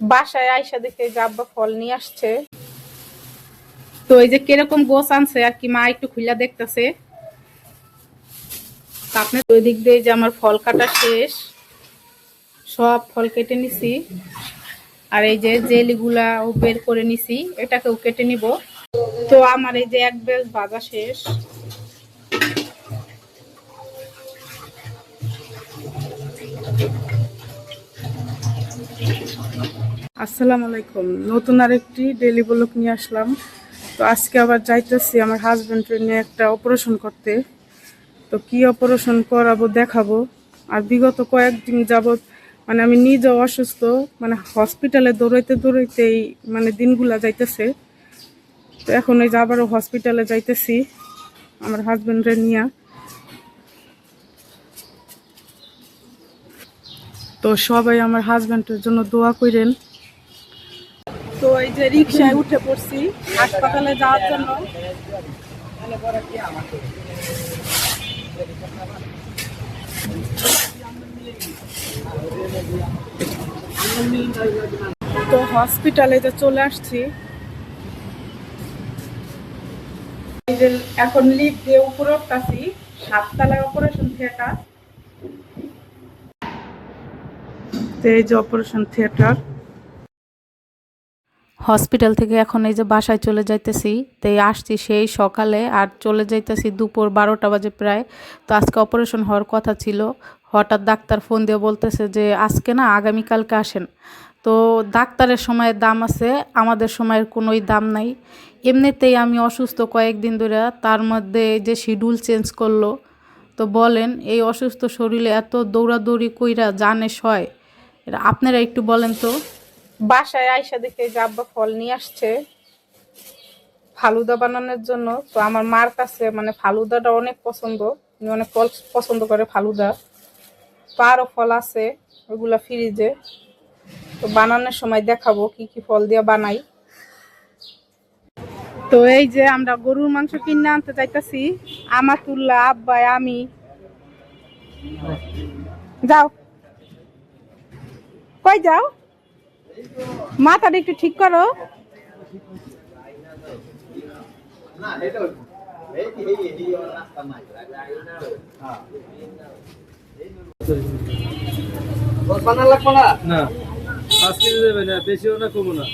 বাসায় আইসা দেখে যে আব্বা ফল নিয়ে আসছে। তো এই যে কিরকম গোছ আনছে আর কি, মা একটু খুইলা দেখতেছে। আপনি ওই দিক দিয়ে যে আমার ফল কাটা শেষ, সব ফল কেটে নিছি। আর এই যে জেলিগুলা বের করে নিছি, এটাকেও কেটে নিব। তো আমার এই যে এক বেল ভাজা শেষ। আসসালামু আলাইকুম, নতুন আরেকটি ডেইলি ব্লগ নিয়ে আসলাম। তো আজকে আবার যাইতেছি আমার হাজবেন্ডের নিয়ে একটা অপারেশন করতে। তো কি অপারেশন করাবো দেখাবো। আর বিগত কয়েকদিন যাবত মানে আমি নিজেও অসুস্থ, মানে হসপিটালে দৌড়াইতে দৌড়াইতেই মানে দিনগুলা যাইতেছে। তো এখন এই যে আবারও হসপিটালে যাইতেছি আমার হাজবেন্ডের নিয়ে। তো সবাই আমার হাজবেন্ডের জন্য দোয়া করেন। তো এই যে রিক্সায় উঠে পড়ছি হাসপাতালে যাওয়ার জন্য। তো হসপিটালে যে চলে আসছি, এখন লিফট দিয়ে উপরে উঠতেছি। 7 তলায় অপারেশন থিয়েটার। এই যে অপারেশন থিয়েটার। হসপিটাল থেকে এখন এই যে বাসায় চলে যাইতেছি। তো এই আসছি সেই সকালে আর চলে যাইতেছি দুপুর 12টা বাজে প্রায়। তো আজকে অপারেশন হওয়ার কথা ছিল, হঠাৎ ডাক্তার ফোন দিয়ে বলতেছে যে আজকে না, আগামীকালকে আসেন। তো ডাক্তারের সময়ের দাম আছে, আমাদের সময়ের কোনোই দাম নাই। এমনিতেই আমি অসুস্থ কয়েকদিন ধরে, তার মধ্যে এই যে শিডিউল চেঞ্জ করলো। তো বলেন, এই অসুস্থ শরীরে এত দৌড়াদৌড়ি কইরা জানে হয়? এটা আপনারা একটু বলেন তো। বাসায় আইসা দেখে যে আব্বা ফল নিয়ে আসছে ফালুদা বানানোর জন্য। তো আমার মার কাছে মানে ফালুদাটা অনেক পছন্দ, উনি অনেক ফল পছন্দ করে ফালুদা। তো আরও ফল আছে ওগুলা ফ্রিজে। তো বানানোর সময় দেখাবো কি কি ফল দিয়ে বানাই। তো এই যে আমরা গরুর মাংস কিনে আনতে চাইতেছি, আমাতুল্লাহ, আব্বাই, আমি। যাও, কই যাও, মাথাটা একটু ঠিক করো। না 5 কেজি দেবে না, বেশিও না কমও না।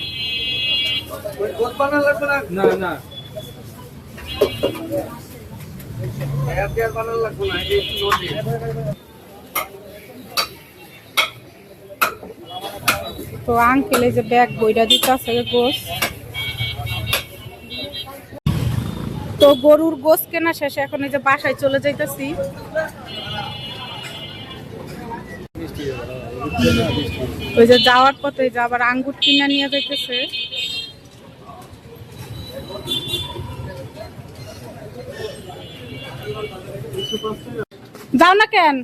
না না তো আঙ্কেল এই যে ব্যাগ বইটা দিতে আছে গোস। তো গরুর গোস কেনা শেষে এখন এই যে বাসায় চলে যাইতেছি। ওই যে যাওয়ার পথে যে আবার আঙ্গুর কিনা নিয়ে যাইতেছে। যাও না কেন,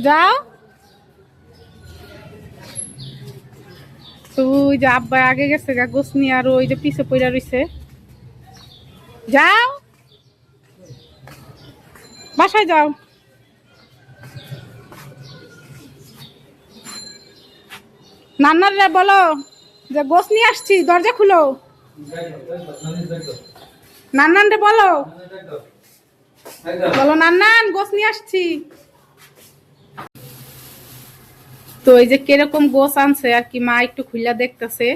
যাও। তো ওই যে আব্বা আগে গেছে গা গোস নিয়ে, আর ওই যে পিছে পড়া রইছে। যাও, বাসায় যাও। নান্নার রে বলো যে গোস নিয়ে আসছি, দরজা খুলো। নান্নান রে বলো, বলো নান্নান গোস নিয়ে আসছি। তো এই যে কিরকম গোস আনছে আর কি, মা একটু খুইলা দেখতেছে।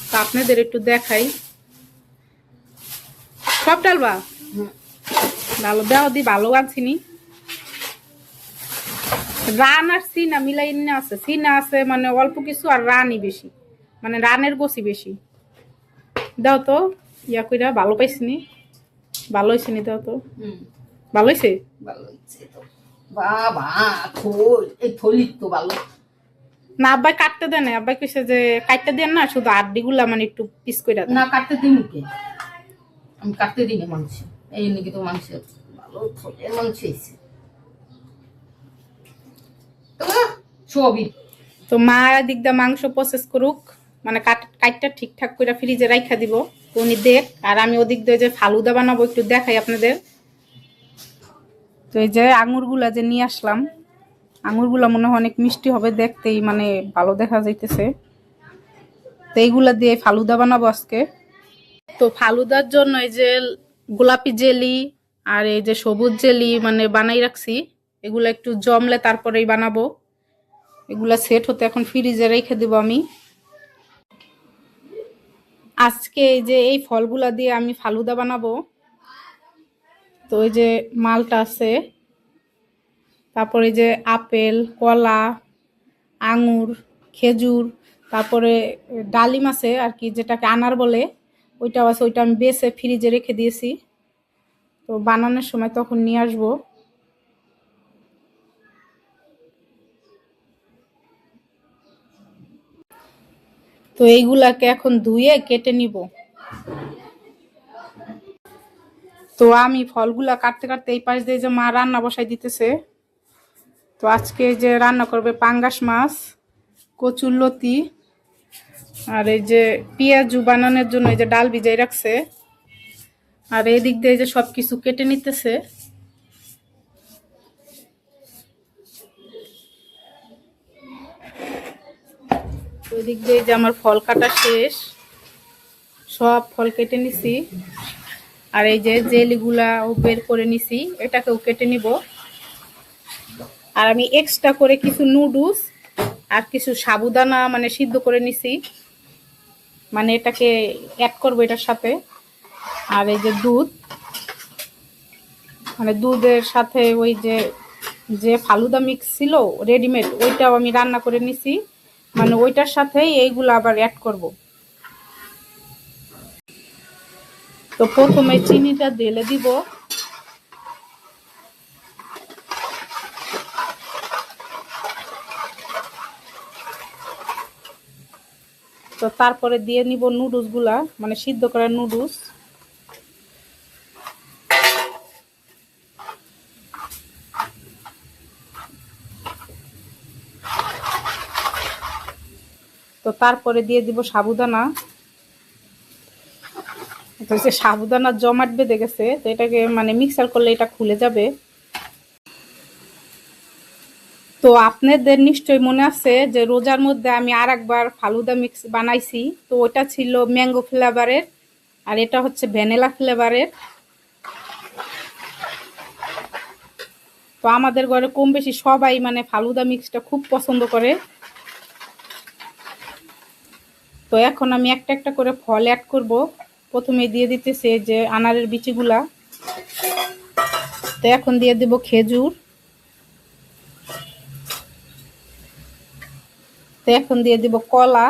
তো আপনাদের একটু দেখাই। সব ডালবা ভালো দেওয়া দি, ভালো আনছিনি। রান আর সিনা মিলাই না আছে, সিনা আছে মানে অল্প কিছু, আর রানই বেশি, মানে রানের গোসি বেশি। দাও তো ইয়া কইরা, ভালো পাইছিনি, ভালো হয়েছিনি, দাও তো। ভালো হয়েছে, ভালো হচ্ছে তো। বাবা থল এই থলি তো ভালো না আব্বাই কাটতে দেন, আব্বাই কইছে যে কাটতে দেন না, শুধু আড্ডি গুলা মানে একটু পিস কইরা দেন। না কাটতে দিই মুখে, আমি কাটতে দিই না মাংস। এই নাকি তো মাংস ভালো থলের মাংস এসে সবই। তো মা দিক দা মাংস প্রসেস করুক, মানে কাটটা ঠিকঠাক করে ফ্রিজে রাখা দিব। তো উনি দেখ, আর আমি ওদিক দিয়ে যে ফালুদা বানাবো একটু দেখাই আপনাদের। তো এই যে আঙুর গুলা যে নিয়ে আসলাম, আঙুরগুলা মনে হয় অনেক মিষ্টি হবে, দেখতেই মানে ভালো দেখা যাইতেছে। তো এইগুলা দিয়ে ফালুদা বানাবো আজকে। তো ফালুদার জন্য এই যে গোলাপি জেলি আর এই যে সবুজ জেলি মানে বানাই রাখছি, এগুলা একটু জমলে তারপরেই বানাবো। এগুলা সেট হতে এখন ফ্রিজে রেখে দিব আমি। আজকে এই যে এই ফলগুলা দিয়ে আমি ফালুদা বানাবো। তো এই যে মালটা আছে, তারপরে যে আপেল, কলা, আঙুর, খেজুর, তারপরে ডালিম আছে আর কি, যেটাকে আনার বলে, ওইটাও আছে। ওইটা আমি বেছে ফ্রিজে রেখে দিয়েছি, তো বানানোর সময় তখন নিয়ে আসবো। তো এইগুলাকে এখন ধুয়ে কেটে নিব। তো আমি ফলগুলা কাটতে কাটতে এই পাশ দিয়ে যে মা রান্না বসাই দিতেছে। তো আজকে যে রান্না করবে পাঙ্গাস মাছ, কচুরলতি, আর এই যে পেঁয়াজু বানানোর জন্য এই যে ডাল ভিজাই রাখছে। আর এই দিক দিয়ে যে সবকিছু কেটে নিতেছে। ওই দিক দিয়ে যে আমার ফল কাটা শেষ, সব ফল কেটে নিছি। আর এই যে জেলিগুলা বের করে নিছি, এটাকেও কেটে নিব। আর আমি এক্সট্রা করে কিছু নুডলস আর কিছু সাবুদানা মানে সিদ্ধ করে নিছি, মানে এটাকে অ্যাড করবো এটার সাথে। আর এই যে দুধ, মানে দুধের সাথে ওই যে যে ফালুদা মিক্স ছিল রেডিমেড, ওইটাও আমি রান্না করে নিছি, মানে ওইটার সাথেই এইগুলো আবার অ্যাড করব। তো প্রথমে চিনিটা ঢেলে দিব। তো তারপরে দিয়ে নিব নুডলস গুলা, মানে সিদ্ধ করা নুডলস। তো তারপরে দিয়ে দিব সাবুদানা। তো যে সাবুদানা জমাট বেঁধে গেছে, তো এটাকে মানে মিক্সার করলে এটা খুলে যাবে। তো আপনাদের নিশ্চয়ই মনে আছে যে রোজার মধ্যে আমি আর একবার ফালুদা মিক্স বানাইছি, তো ওটা ছিল ম্যাঙ্গো ফ্লেভারের আর এটা হচ্ছে ভ্যানিলা ফ্লেভারের। তো আমাদের ঘরে কম বেশি সবাই মানে ফালুদা মিক্সটা খুব পছন্দ করে। তো এখন আমি একটা একটা করে ফল অ্যাড করব। প্রথমে দিয়ে দিতেছে যে আনারের বিচিগুলা। তো এখন দিয়ে দেব খেজুর। তো এখন দিয়ে দিব কলা।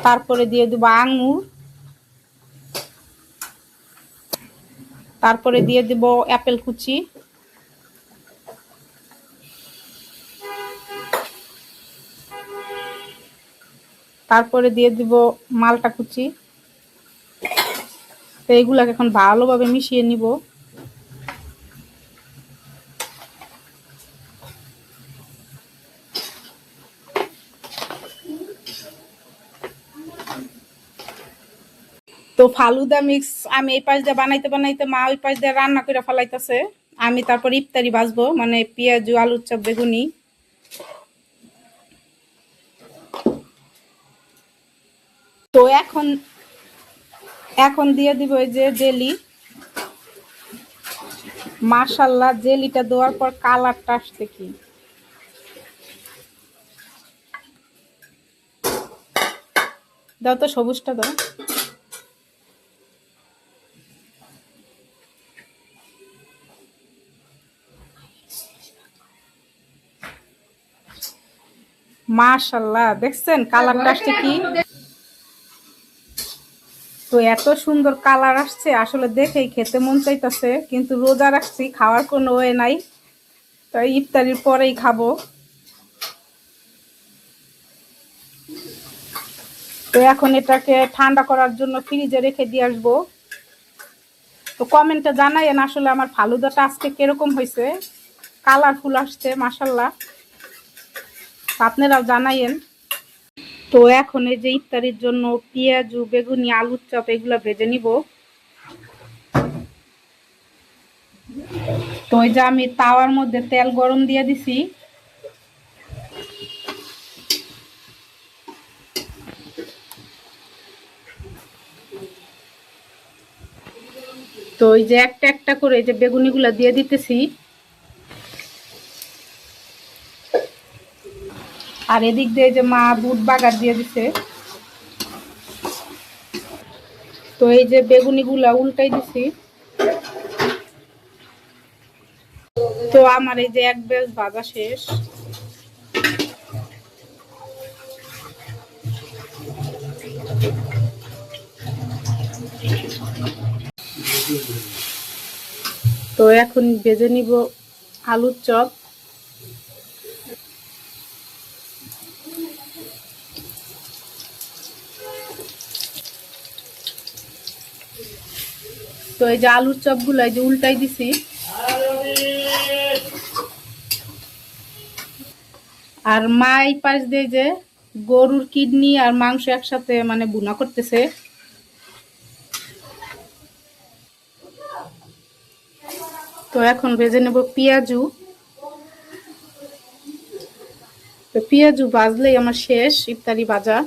তারপরে দিয়ে দিব আঙুর। তারপরে দিয়ে দিব আপেল কুচি। তারপরে দিয়ে দিব মালটা কুচি। তো এইগুলাকে এখন ভালোভাবে মিশিয়ে নিব। তো ফালুদা মিক্স আমি এই পাশ দিয়ে বানাইতে বানাইতে মা ওই পাশ দিয়ে রান্না করে ফেলাইতেছে। আমি তারপর ইফতারি ভাজবো, মানে পেঁয়াজু, আলুর চপ, বেগুনি। তো এখন এখন দিয়ে দিব এই যে জেলি। মাশাআল্লাহ, জেলিটা দেওয়ার পর কালারটা আসছে কি, দাও তো সবুজটা দাও। মাশাআল্লাহ, দেখছেন কালারটা আসছে কি। তো এত সুন্দর কালার আসছে, আসলে দেখেই খেতে মন চাইতেছে, কিন্তু রোজা রাখছি, খাওয়ার কোনো ওয়ে নাই। তো ইফতারির পরেই খাবো। তো এখন এটাকে ঠান্ডা করার জন্য ফ্রিজে রেখে দিয়ে আসবো। তো কমেন্টে জানাইয়েন আসলে আমার ফালুদাটা আজকে কিরকম হয়েছে, কালারফুল আসছে মাশাআল্লাহ, আপনারাও জানাইয়েন। তো এখন এই যে ইফতারির জন্য পেঁয়াজু, বেগুনি, আলুর চপ এগুলো ভেজে নিব। তো ওই যে আমি তাওয়ার মধ্যে তেল গরম দিয়ে দিছি। তো ওই যে একটা একটা করে এই যে বেগুনিগুলা দিয়ে দিতেছি। আর এদিক দিয়ে যে মা বুট বাগার দিয়ে দিছে। তো এই যে বেগুনিগুলা উল্টাই দিছি। তো আমার এই যে এক ব্যাচ ভাজা শেষ। তো এখন ভেজে নিব আলুর চপ। তো এই যে আলুর চপ গুলো এই যে উল্টাই দিছি। আর মা এই পাশ দিয়ে যে গরুর কিডনি আর মাংস একসাথে মানে ভুনা করতেছে। তো এখন ভেজে নেব পেঁয়াজু। তো পেঁয়াজু ভাজলেই আমার শেষ ইফতারি ভাজা।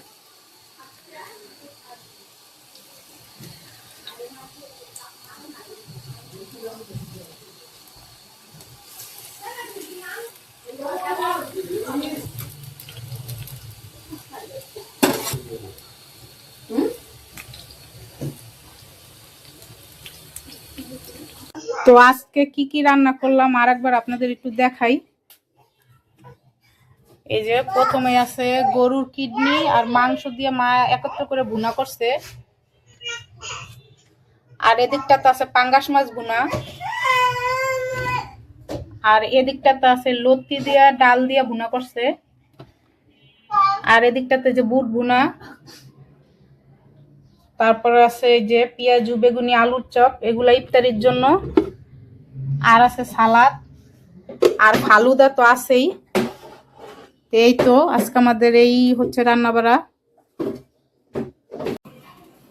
তো আজকে কি কি রান্না করলাম আর একবার আপনাদের একটু দেখাই। এই যে প্রথমে আছে গরুর কিডনি আর মাংস দিয়ে মা একত্র করে ভুনা করছে। আর এদিকটাতে আছে পাঙ্গাস মাছ ভুনা। আর এদিকটাতে আছে লতি দিয়া ডাল দিয়া ভুনা করছে। আর এদিকটাতে যে বুট ভুনা। তারপরে আছে এই যে পেঁয়াজু বেগুনি আলুর চপ, এগুলা ইফতারির জন্য। আর আছে সালাদ আর ফালুদা তো আছেই। এই তো আজকে আমাদের এই হচ্ছে রান্না বাড়া।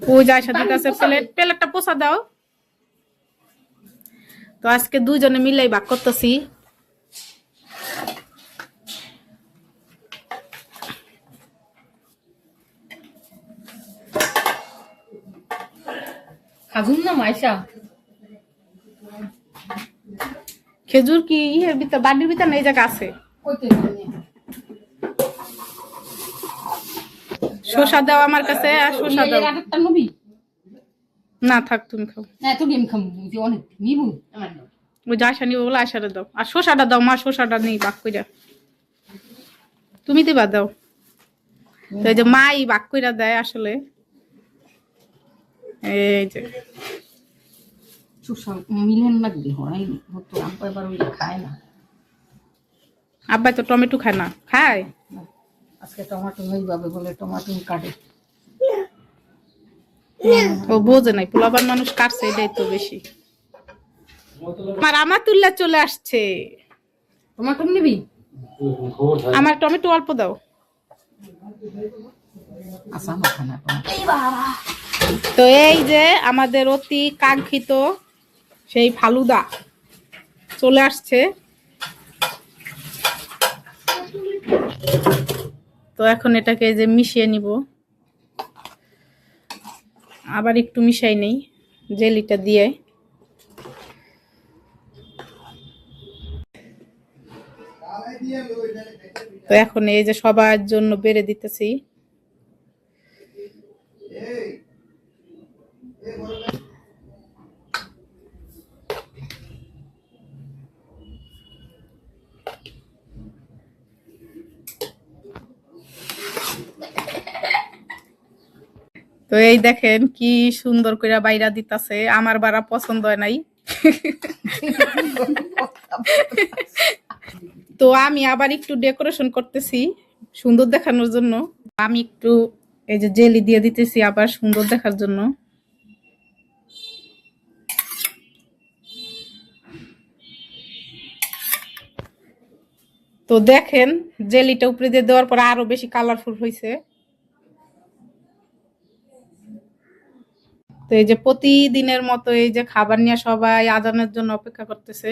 ওই যায় সাথে কাছে প্লেটটা পোষা দাও। তো আজকে দুজনে মিলাই ভাগ করতেছি। খাজুন না মাইশা খেজুর কি ইয়ের ভিতর বাড়ির ভিতর না এই জায়গা আছে। শসা দাও আমার কাছে আর শসা দাও। নবী না থাক তুমি খাও। না তো গেম খাম অনেক নিবু ওই যে আশা নিবো বলে আশাটা দাও। আর শসাটা দাও মা, শসাটা নেই বাক কইরা। তুমি দিবা দাও। তো এই যে মাই বাক কইরা দেয় আসলে। এই যে মিলেন লাগবে হয় হতো আব্বা এবার ওই খায় না। আব্বাই তো টমেটো খায় না, খায় আজকে টমেটো হইবাবে বলে টমেটো কাটে। ও বোঝে নাই পোলাবার মানুষ কাটছে এটাই তো বেশি। আমার তুল্লা চলে আসছে। টমেটো নিবি? আমার টমেটো অল্প দাও। আচ্ছা আমার খানা তো এই যে আমাদের অতি কাঙ্ক্ষিত সেই ফালুদা চলে আসছে। তো এখন এটাকে যে মিশিয়ে নিব। আবার একটু মিশাই নেই জেলিটা দিয়ে। তো এখন এই যে সবার জন্য বেড়ে দিতেছি। তো এই দেখেন কি সুন্দর করে বাইরা দিতেছে। আমার বাড়া পছন্দ হয় নাই। তো আমি আবার একটু ডেকোরেশন করতেছি সুন্দর দেখানোর জন্য। আমি একটু এই যে জেলি দিয়ে দিতেছি আবার সুন্দর দেখার জন্য। তো দেখেন জেলিটা উপরে দিয়ে দেওয়ার পর আরো বেশি কালারফুল হয়েছে। তো এই যে প্রতিদিনের মতো এই যে খাবার নিয়ে সবাই আজানের জন্য অপেক্ষা করতেছে।